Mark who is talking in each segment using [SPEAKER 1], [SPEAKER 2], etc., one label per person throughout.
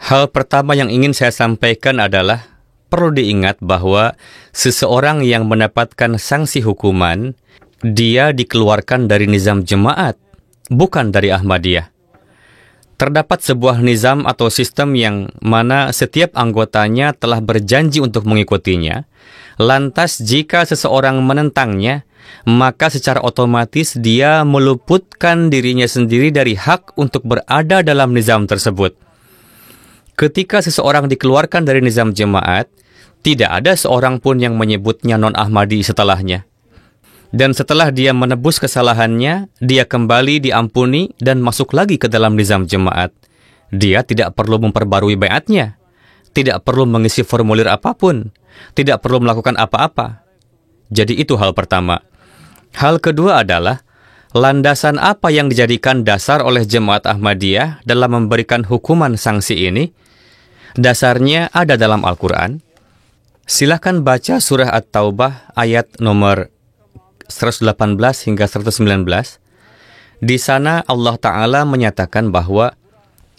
[SPEAKER 1] Hal pertama yang ingin saya sampaikan adalah perlu diingat bahwa seseorang yang mendapatkan sanksi hukuman, dia dikeluarkan dari nizam jemaat, bukan dari Ahmadiyah. Terdapat sebuah nizam atau sistem yang mana setiap anggotanya telah berjanji untuk mengikutinya. Lantas jika seseorang menentangnya, maka secara otomatis dia meluputkan dirinya sendiri dari hak untuk berada dalam nizam tersebut. Ketika seseorang dikeluarkan dari nizam jemaat, tidak ada seorang pun yang menyebutnya non-Ahmadi setelahnya. Dan setelah dia menebus kesalahannya, dia kembali diampuni dan masuk lagi ke dalam nizam jemaat. Dia tidak perlu memperbarui baiatnya, tidak perlu mengisi formulir apapun, tidak perlu melakukan apa-apa. Jadi itu hal pertama. Hal kedua adalah, landasan apa yang dijadikan dasar oleh Jemaat Ahmadiyah dalam memberikan hukuman sanksi ini? Dasarnya ada dalam Al-Quran. Silahkan baca surah At-Taubah ayat nomor 118 hingga 119. Di sana Allah Ta'ala menyatakan bahwa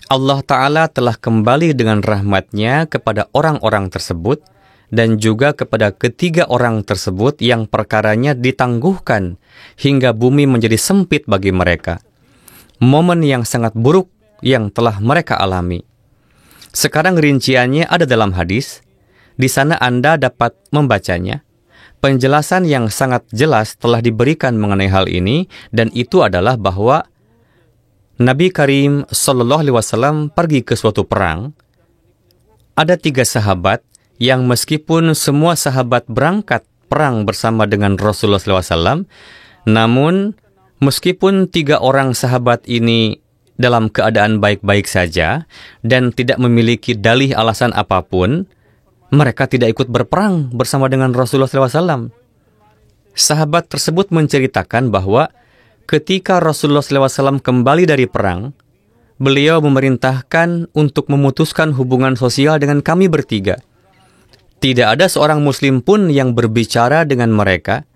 [SPEAKER 1] Allah Ta'ala telah kembali dengan rahmatnya kepada orang-orang tersebut dan juga kepada ketiga orang tersebut yang perkaranya ditangguhkan hingga bumi menjadi sempit bagi mereka. Momen yang sangat buruk yang telah mereka alami. Sekarang rinciannya ada dalam hadis. Di sana Anda dapat membacanya. Penjelasan yang sangat jelas telah diberikan mengenai hal ini, dan itu adalah bahwa Nabi Karim SAW pergi ke suatu perang. Ada 3 sahabat yang meskipun semua sahabat berangkat perang bersama dengan Rasulullah SAW, namun meskipun 3 orang sahabat ini dalam keadaan baik-baik saja dan tidak memiliki dalih alasan apapun, mereka tidak ikut berperang bersama dengan Rasulullah SAW. Sahabat tersebut menceritakan bahwa ketika Rasulullah SAW kembali dari perang, beliau memerintahkan untuk memutuskan hubungan sosial dengan kami bertiga. Tidak ada seorang muslim pun yang berbicara dengan mereka.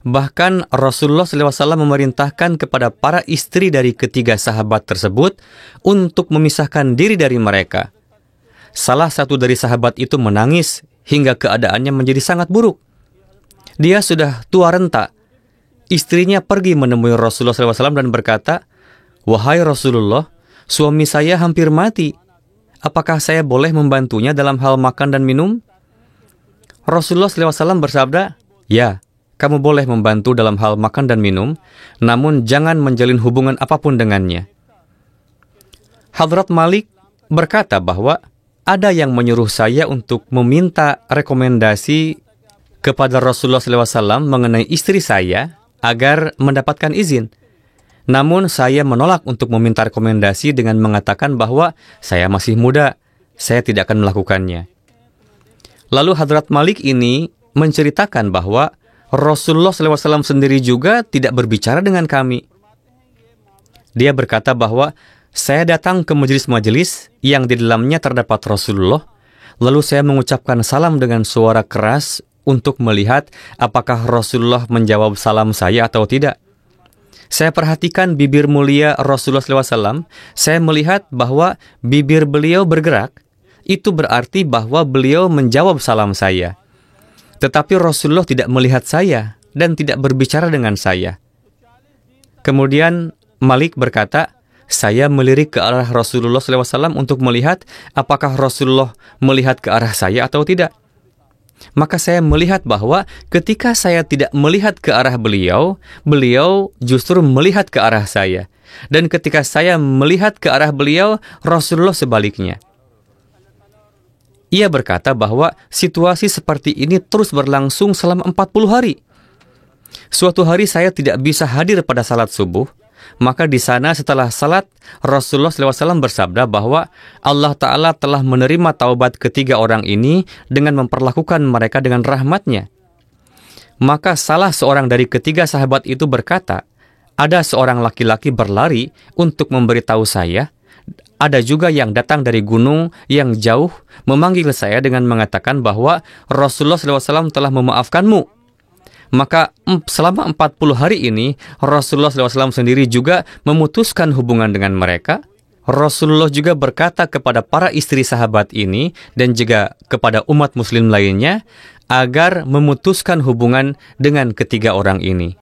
[SPEAKER 1] Bahkan Rasulullah SAW memerintahkan kepada para istri dari ketiga sahabat tersebut untuk memisahkan diri dari mereka. Salah satu dari sahabat itu menangis hingga keadaannya menjadi sangat buruk. Dia sudah tua renta. Istrinya pergi menemui Rasulullah SAW dan berkata, "Wahai Rasulullah, suami saya hampir mati. Apakah saya boleh membantunya dalam hal makan dan minum?" Rasulullah SAW bersabda, "Ya, kamu boleh membantu dalam hal makan dan minum, namun jangan menjalin hubungan apapun dengannya." Hadrat Malik berkata bahwa ada yang menyuruh saya untuk meminta rekomendasi kepada Rasulullah SAW mengenai istri saya agar mendapatkan izin. Namun saya menolak untuk meminta rekomendasi dengan mengatakan bahwa saya masih muda, saya tidak akan melakukannya. Lalu Hadrat Malik ini menceritakan bahwa Rasulullah SAW sendiri juga tidak berbicara dengan kami. Dia berkata bahwa saya datang ke majelis-majelis yang di dalamnya terdapat Rasulullah, lalu saya mengucapkan salam dengan suara keras untuk melihat apakah Rasulullah menjawab salam saya atau tidak. Saya perhatikan bibir mulia Rasulullah SAW, saya melihat bahwa bibir beliau bergerak, itu berarti bahwa beliau menjawab salam saya. Tetapi Rasulullah tidak melihat saya dan tidak berbicara dengan saya. Kemudian Malik berkata, saya melirik ke arah Rasulullah SAW untuk melihat apakah Rasulullah melihat ke arah saya atau tidak. Maka saya melihat bahwa ketika saya tidak melihat ke arah beliau, beliau justru melihat ke arah saya. Dan ketika saya melihat ke arah beliau, Rasulullah sebaliknya. Ia berkata bahwa situasi seperti ini terus berlangsung selama 40 hari. Suatu hari saya tidak bisa hadir pada salat subuh. Maka di sana setelah salat, Rasulullah SAW bersabda bahwa Allah Ta'ala telah menerima taubat ketiga orang ini dengan memperlakukan mereka dengan rahmatnya. Maka salah seorang dari ketiga sahabat itu berkata, ada seorang laki-laki berlari untuk memberitahu saya. Ada juga yang datang dari gunung yang jauh memanggil saya dengan mengatakan bahwa Rasulullah SAW telah memaafkanmu. Maka selama 40 hari ini Rasulullah SAW sendiri juga memutuskan hubungan dengan mereka. Rasulullah juga berkata kepada para istri sahabat ini dan juga kepada umat muslim lainnya agar memutuskan hubungan dengan ketiga orang ini.